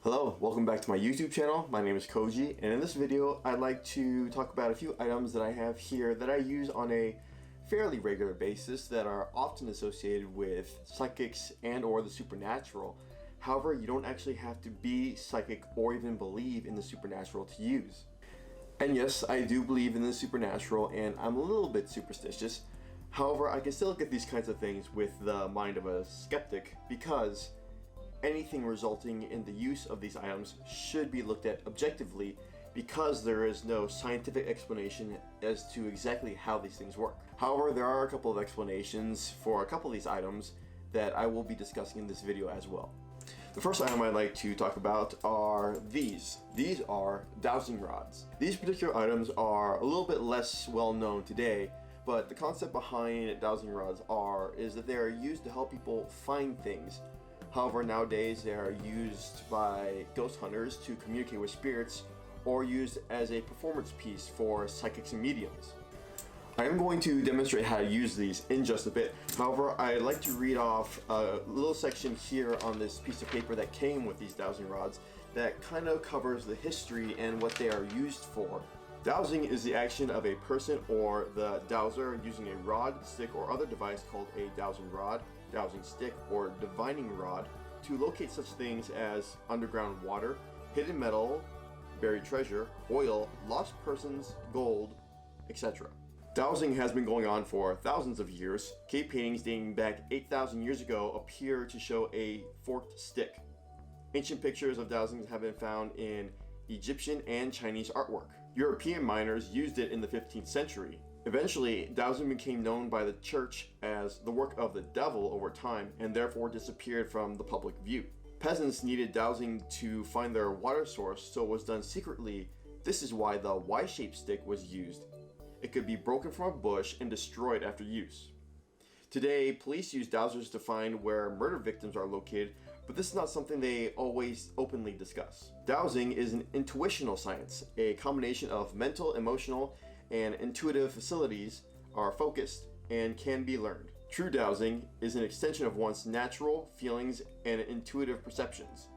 Hello, welcome back to my YouTube channel. My name is Kohji, and in this video I'd like to talk about a few items that I have here that I use on a fairly regular basis that are often associated with psychics and or the supernatural. However, you don't actually have to be psychic or even believe in the supernatural to use. And yes, I do believe in the supernatural and I'm a little bit superstitious. However, I can still look at these kinds of things with the mind of a skeptic because anything resulting in the use of these items should be looked at objectively because there is no scientific explanation as to exactly how these things work. However, there are a couple of explanations for a couple of these items that I will be discussing in this video as well. The first item I'd like to talk about are these. These are dowsing rods. These particular items are a little bit less well known today, but the concept behind dowsing rods is that they are used to help people find things. However, nowadays they are used by ghost hunters to communicate with spirits or used as a performance piece for psychics and mediums. I am going to demonstrate how to use these in just a bit. However, I'd like to read off a little section here on this piece of paper that came with these dowsing rods that kind of covers the history and what they are used for. Dowsing is the action of a person or the dowser using a rod, stick, or other device called a dowsing rod, dowsing stick, or divining rod to locate such things as underground water, hidden metal, buried treasure, oil, lost persons, gold, etc. Dowsing has been going on for thousands of years. Cave paintings dating back 8,000 years ago appear to show a forked stick. Ancient pictures of dowsing have been found in Egyptian and Chinese artwork. European miners used it in the 15th century. Eventually, dowsing became known by the church as the work of the devil over time and therefore disappeared from the public view. Peasants needed dowsing to find their water source, so it was done secretly. This is why the Y-shaped stick was used. It could be broken from a bush and destroyed after use. Today, police use dowsers to find where murder victims are located, but this is not something they always openly discuss. Dowsing is an intuitional science. A combination of mental, emotional, and intuitive facilities are focused and can be learned. True dowsing is an extension of one's natural feelings and intuitive perceptions.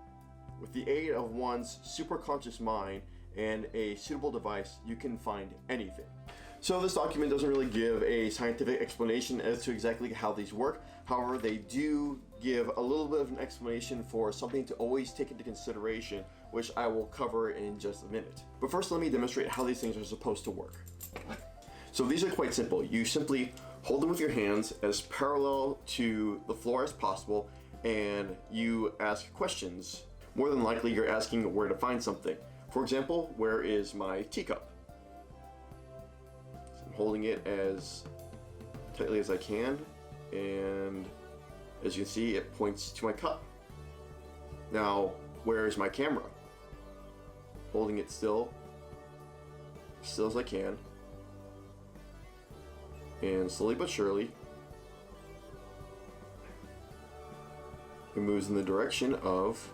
With the aid of one's superconscious mind and a suitable device, you can find anything. So this document doesn't really give a scientific explanation as to exactly how these work. However, they do give a little bit of an explanation for something to always take into consideration, which I will cover in just a minute. But first, let me demonstrate how these things are supposed to work. So these are quite simple. You simply hold them with your hands as parallel to the floor as possible, and you ask questions. More than likely, you're asking where to find something. For example, where is my teacup? I'm holding it as tightly as I can, and as you can see, it points to my cup. Now, where is my camera? Holding it still as I can, and slowly but surely, it moves in the direction of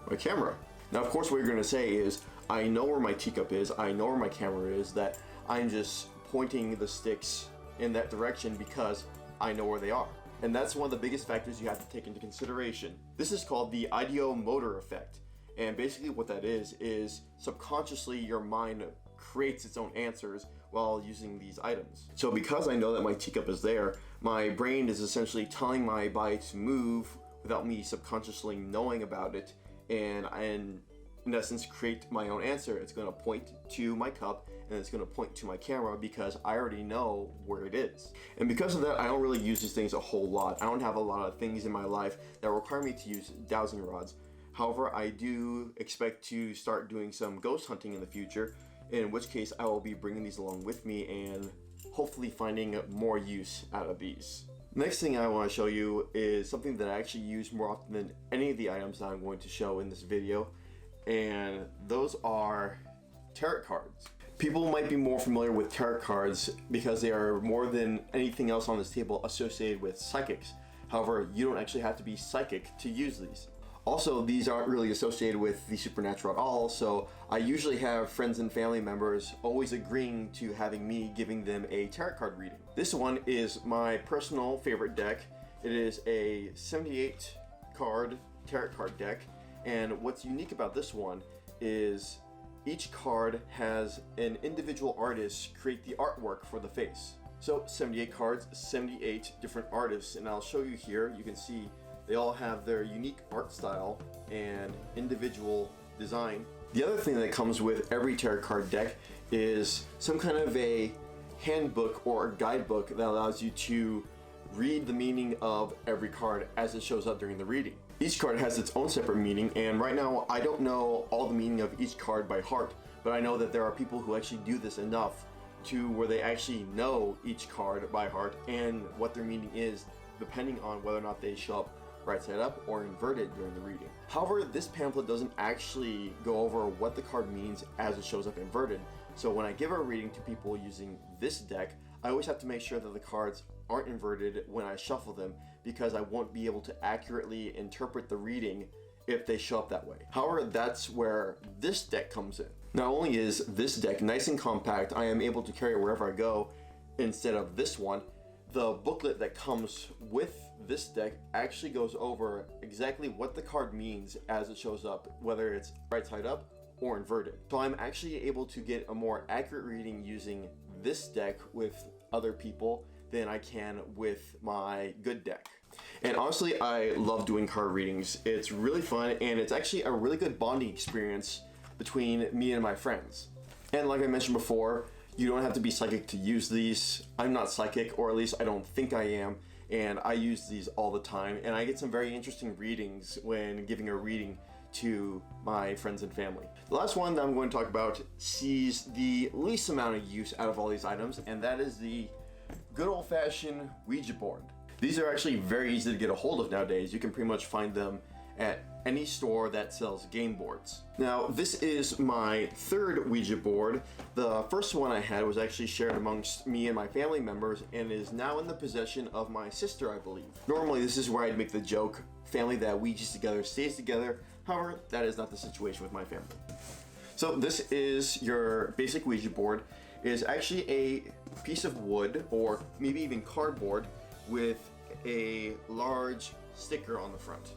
my camera. Now, of course, what you're going to say is, I know where my teacup is, I know where my camera is, that I'm just pointing the sticks in that direction because I know where they are. And that's one of the biggest factors you have to take into consideration. This is called the ideomotor effect. And basically what that is subconsciously your mind creates its own answers while using these items. So because I know that my teacup is there, my brain is essentially telling my body to move without me subconsciously knowing about it, and in essence create my own answer. It's going to point to my cup and it's going to point to my camera because I already know where it is. And because of that, I don't really use these things a whole lot. I don't have a lot of things in my life that require me to use dowsing rods. However, I do expect to start doing some ghost hunting in the future, in which case I will be bringing these along with me and hopefully finding more use out of these. Next thing I want to show you is something that I actually use more often than any of the items that I'm going to show in this video, and those are tarot cards. People might be more familiar with tarot cards because they are more than anything else on this table associated with psychics. However, you don't actually have to be psychic to use these. Also, these aren't really associated with the supernatural at all, so I usually have friends and family members always agreeing to having me giving them a tarot card reading. This one is my personal favorite deck. It is a 78 card tarot card deck, and what's unique about this one is each card has an individual artist create the artwork for the face. So 78 cards, 78 different artists, and I'll show you here. You can see they all have their unique art style and individual design. The other thing that comes with every tarot card deck is some kind of a handbook or a guidebook that allows you to read the meaning of every card as it shows up during the reading. Each card has its own separate meaning, and right now I don't know all the meaning of each card by heart, but I know that there are people who actually do this enough to where they actually know each card by heart and what their meaning is, depending on whether or not they show up right side up or inverted during the reading. However, this pamphlet doesn't actually go over what the card means as it shows up inverted. So when I give a reading to people using this deck, I always have to make sure that the cards aren't inverted when I shuffle them, because I won't be able to accurately interpret the reading if they show up that way. However, that's where this deck comes in. Not only is this deck nice and compact, I am able to carry it wherever I go instead of this one, the booklet that comes with this deck actually goes over exactly what the card means as it shows up, whether it's right side up or inverted. So I'm actually able to get a more accurate reading using this deck with other people than I can with my good deck. And honestly, I love doing card readings. It's really fun, and it's actually a really good bonding experience between me and my friends. And like I mentioned before, you don't have to be psychic to use these. I'm not psychic, or at least I don't think I am, and I use these all the time, and I get some very interesting readings when giving a reading to my friends and family. The last one that I'm going to talk about sees the least amount of use out of all these items, and that is the good old-fashioned Ouija board. These are actually very easy to get a hold of nowadays. You can pretty much find them at any store that sells game boards. Now, this is my third Ouija board. The first one I had was actually shared amongst me and my family members and is now in the possession of my sister, I believe. Normally, this is where I'd make the joke, family that Ouija's together stays together. However, that is not the situation with my family. So this is your basic Ouija board. It is actually a piece of wood or maybe even cardboard with a large sticker on the front.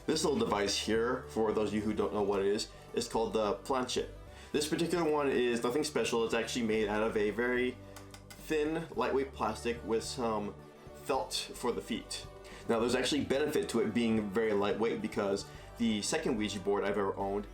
This little device here, for those of you who don't know what it is called the planchette. This particular one is nothing special. It's actually made out of a very thin, lightweight plastic with some felt for the feet. Now, there's actually benefit to it being very lightweight, because the second Ouija board I've ever owned,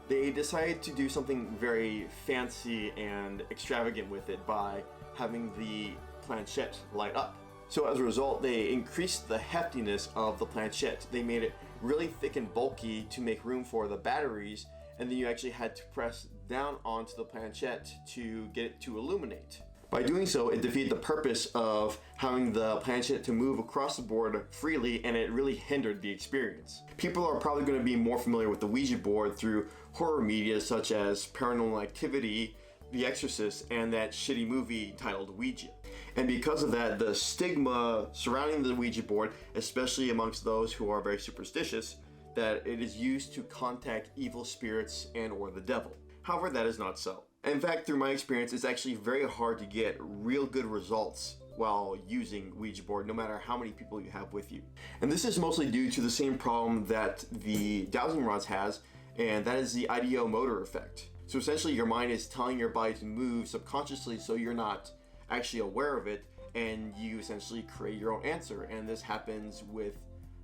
they decided to do something very fancy and extravagant with it by having the planchette light up. So as a result, they increased the heftiness of the planchette. They made it really thick and bulky to make room for the batteries, and then you actually had to press down onto the planchette to get it to illuminate. By doing so, it defeated the purpose of having the planchette to move across the board freely, and it really hindered the experience. People are probably going to be more familiar with the Ouija board through horror media such as Paranormal Activity, The Exorcist, and that shitty movie titled Ouija. And because of that, the stigma surrounding the Ouija board, especially amongst those who are very superstitious, that it is used to contact evil spirits and or the devil. However, that is not so. In fact, through my experience, it's actually very hard to get real good results while using Ouija board, no matter how many people you have with you. And this is mostly due to the same problem that the dowsing rods has, and that is the ideomotor effect. So essentially, your mind is telling your body to move subconsciously so you're not actually aware of it, and you essentially create your own answer. And this happens with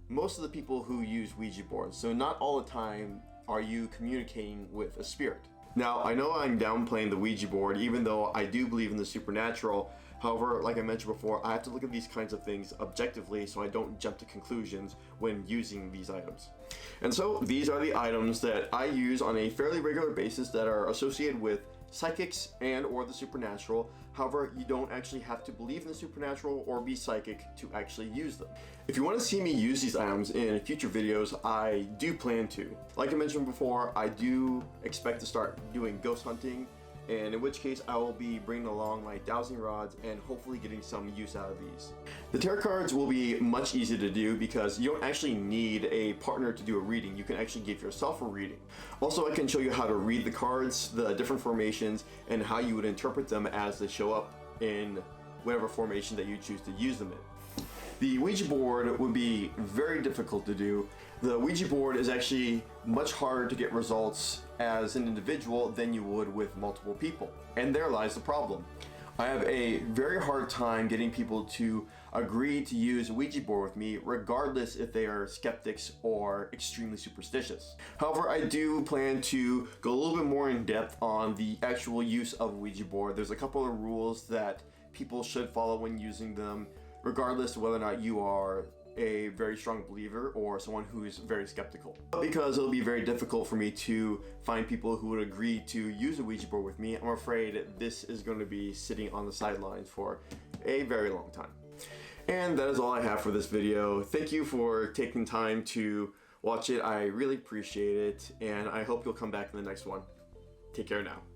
most of the people who use Ouija boards. So not all the time are you communicating with a spirit. Now, I know I'm downplaying the Ouija board, even though I do believe in the supernatural. However, like I mentioned before, I have to look at these kinds of things objectively so I don't jump to conclusions when using these items. And so these are the items that I use on a fairly regular basis that are associated with psychics and or the supernatural. However, you don't actually have to believe in the supernatural or be psychic to actually use them. If you want to see me use these items in future videos, I do plan to. Like I mentioned before, I do expect to start doing ghost hunting, and in which case I will be bringing along my dowsing rods and hopefully getting some use out of these. The tarot cards will be much easier to do because you don't actually need a partner to do a reading. You can actually give yourself a reading. Also, I can show you how to read the cards, the different formations, and how you would interpret them as they show up in whatever formation that you choose to use them in. The Ouija board would be very difficult to do. The Ouija board is actually much harder to get results as an individual than you would with multiple people. And there lies the problem. I have a very hard time getting people to agree to use a Ouija board with me, regardless if they are skeptics or extremely superstitious. However, I do plan to go a little bit more in depth on the actual use of a Ouija board. There's a couple of rules that people should follow when using them, regardless of whether or not you are a very strong believer or someone who is very skeptical. But because it'll be very difficult for me to find people who would agree to use a Ouija board with me, I'm afraid this is going to be sitting on the sidelines for a very long time. And that is all I have for this video. Thank you for taking time to watch it. I really appreciate it, and I hope you'll come back in the next one. Take care now.